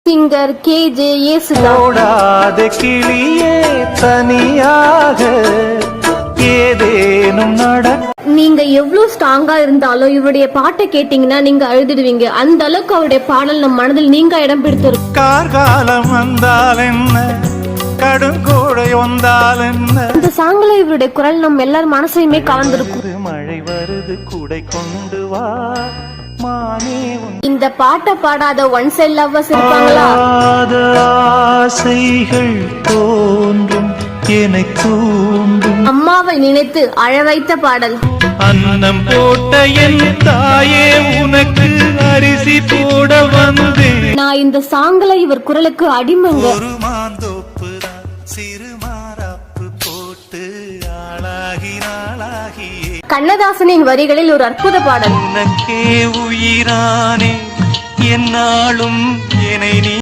Singer KJ ஓடாத கிளியே தனியாக ஏதேனும் நீங்க எவ்வளவு ஸ்ட்ராங்கா இருந்தாலும் இவருடைய பாட்டை கேட்டீங்கன்னா நீங்க அழுதுடுவீங்க. அந்த அளவுக்கு அவருடைய பாடல் நம் மனதில் நீங்க இடம் பிடித்திருக்கும். கார்காலம் வந்தால் என்ன, கடுங்கோடை வந்தால் என்ன, இந்த சாங்ல இவருடைய குரல் நம்ம எல்லார் மனசையுமே கலந்திருக்கும். மழை வருது கூடை கொண்டு வா மானே. இந்த பாட்டை பாடாத ஒன் சைட் லவ்வர்ஸ் இருப்பாங்களா? ஆசைகள் தோன்றும் என்னை தூண்டும், அம்மாவை நினைத்து அழ வைத்த பாடல். அன்னம் போட்ட என் தாயே உனக்கு அரிசி போட வந்தேன். நான் இந்த சாங்ல இவர் குரலுக்கு அடிமைங்க. ஒரு மாந்தோப்பு தான் சிறு மாறாப்பு போட்டு ஆளாகினாளாகியே. கண்ணதாசனின் வரிகளில் ஒரு அற்புத பாடல். உனக்கே உயிரானே என்னாலும் என்னை நீ